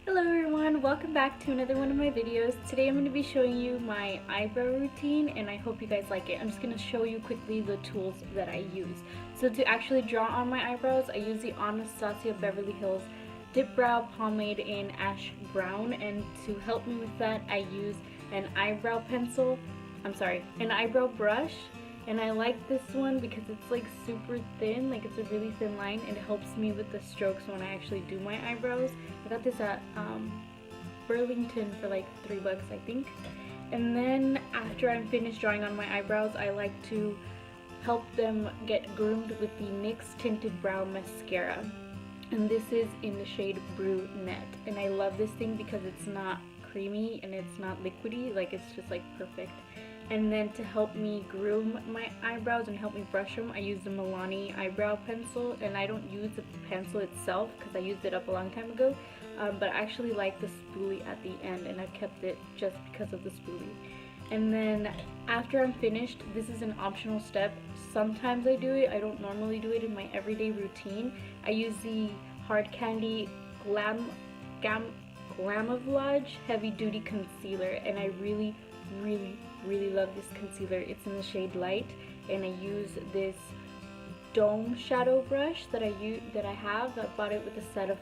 Hello everyone, welcome back to another one of my videos. Today I'm going to be showing you my eyebrow routine and I hope you guys like it. I'm just going to show you quickly the tools that I use. So to actually draw on my eyebrows, I use the Anastasia Beverly Hills Dip Brow Pomade in Ash Brown, and to help me with that I use an eyebrow brush. And I like this one because it's like super thin, like it's a really thin line, and it helps me with the strokes when I actually do my eyebrows. I got this at Burlington for like $3 I think. And then after I'm finished drawing on my eyebrows, I like to help them get groomed with the NYX Tinted Brow Mascara. And this is in the shade Brunette. And I love this thing because it's not creamy and it's not liquidy, like it's just like perfect. And then to help me groom my eyebrows and help me brush them, I use the Milani eyebrow pencil, and I don't use the pencil itself because I used it up a long time ago, but I actually like the spoolie at the end, and I've kept it just because of the spoolie. And then after I'm finished, this is an optional step. Sometimes I do it, I don't normally do it in my everyday routine. I use the Hard Candy Glamouflage Heavy Duty Concealer, and I really love this concealer. It's in the shade Light, and I use this dome shadow brush that I have. I bought it with a set of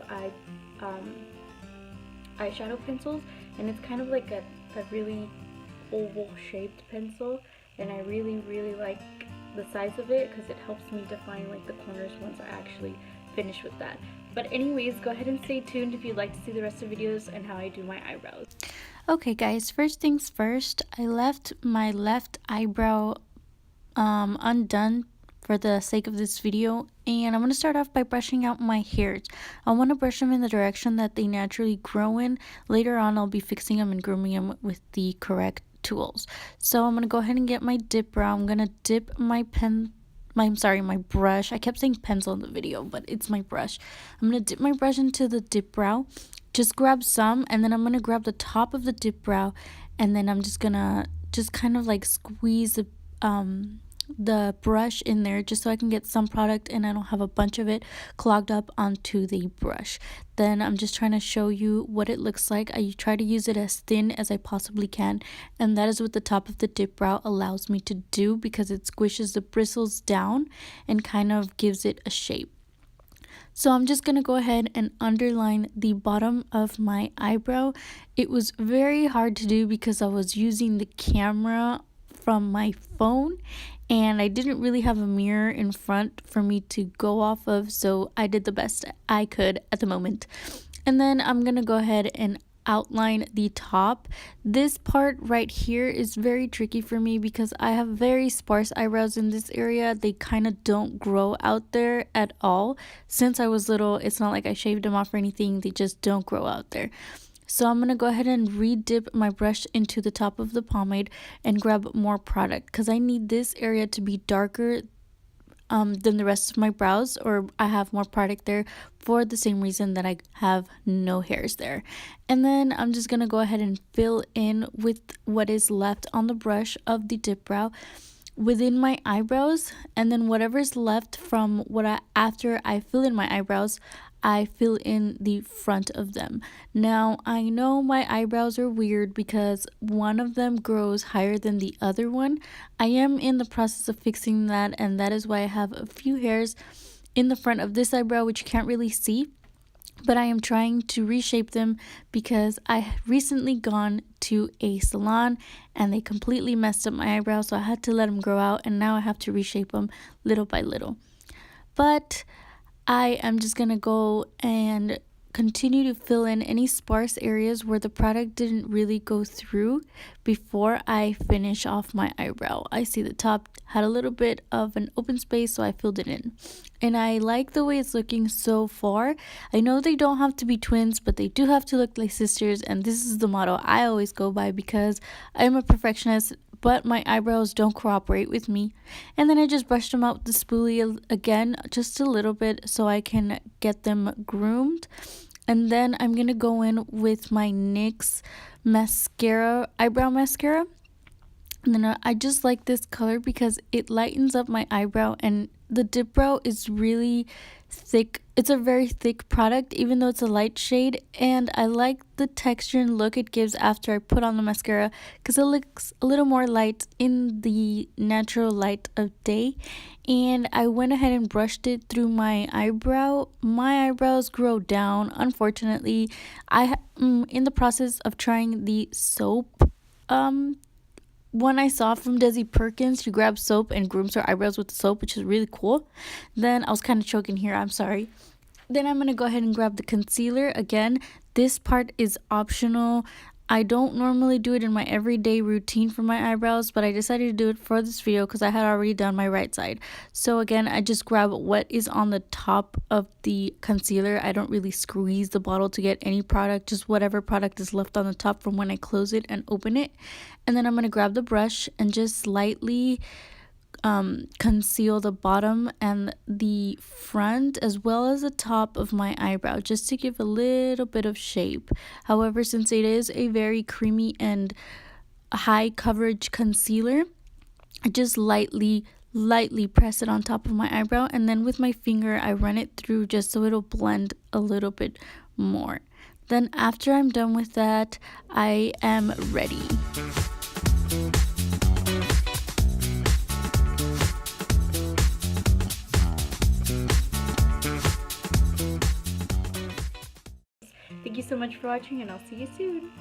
eyeshadow pencils, and it's kind of like a really oval shaped pencil, and I really like the size of it because it helps me define like the corners once I actually finish with that. But anyways, go ahead and stay tuned if you'd like to see the rest of the videos and how I do my eyebrows. Okay guys, first things first, I left my left eyebrow undone for the sake of this video, and I'm going to start off by brushing out my hairs. I want to brush them in the direction that they naturally grow in. Later on I'll be fixing them and grooming them with the correct tools. So I'm going to go ahead and get my dip brow. I'm going to dip my brush. I kept saying pencil in the video, but it's my brush. I'm going to dip my brush into the dip brow. Just grab some, and then I'm going to grab the top of the dip brow, and then I'm just going to kind of like squeeze the brush in there just so I can get some product and I don't have a bunch of it clogged up onto the brush. Then I'm just trying to show you what it looks like. I try to use it as thin as I possibly can, and that is what the top of the dip brow allows me to do because it squishes the bristles down and kind of gives it a shape. So I'm just going to go ahead and underline the bottom of my eyebrow. It was very hard to do because I was using the camera from my phone and I didn't really have a mirror in front for me to go off of, so I did the best I could at the moment. And then I'm going to go ahead and outline the top. This part right here is very tricky for me because I have very sparse eyebrows in this area. They kind of don't grow out there at all. Since I was little, it's not like I shaved them off or anything. They just don't grow out there. So I'm going to go ahead and re-dip my brush into the top of the pomade and grab more product because I need this area to be darker than the rest of my brows, or I have more product there for the same reason that I have no hairs there. And then I'm just going to go ahead and fill in with what is left on the brush of the dip brow within my eyebrows, and then whatever's left from after I fill in my eyebrows, I fill in the front of them. Now, I know my eyebrows are weird because one of them grows higher than the other one. I am in the process of fixing that, and that is why I have a few hairs in the front of this eyebrow which you can't really see. But I am trying to reshape them because I recently gone to a salon and they completely messed up my eyebrows, so I had to let them grow out, and now I have to reshape them little by little. But I am just going to go and continue to fill in any sparse areas where the product didn't really go through before I finish off my eyebrow. I see the top had a little bit of an open space, so I filled it in. And I like the way it's looking so far. I know they don't have to be twins, but they do have to look like sisters, and this is the motto I always go by because I'm a perfectionist, but my eyebrows don't cooperate with me. And then I just brushed them out with the spoolie again, just a little bit so I can get them groomed. And then I'm going to go in with my NYX eyebrow mascara. And then I just like this color because it lightens up my eyebrow, and the dip brow is really thick, it's a very thick product even though it's a light shade, and I like the texture and look it gives after I put on the mascara because it looks a little more light in the natural light of day. And I went ahead and brushed it through my eyebrow. My eyebrows grow down, unfortunately. I in the process of trying the soap one I saw from Desi Perkins. She grabs soap and grooms her eyebrows with the soap, which is really cool. Then I was kind of choking here, I'm sorry. Then I'm going to go ahead and grab the concealer. Again, this part is optional. I don't normally do it in my everyday routine for my eyebrows, but I decided to do it for this video because I had already done my right side. So again, I just grab what is on the top of the concealer. I don't really squeeze the bottle to get any product, just whatever product is left on the top from when I close it and open it. And then I'm going to grab the brush and just slightly conceal the bottom and the front as well as the top of my eyebrow just to give a little bit of shape. However, since it is a very creamy and high coverage concealer, I just lightly press it on top of my eyebrow, and then with my finger I run it through just so it'll blend a little bit more. Then after I'm done with that, I am ready. Thank you so much for watching, and I'll see you soon.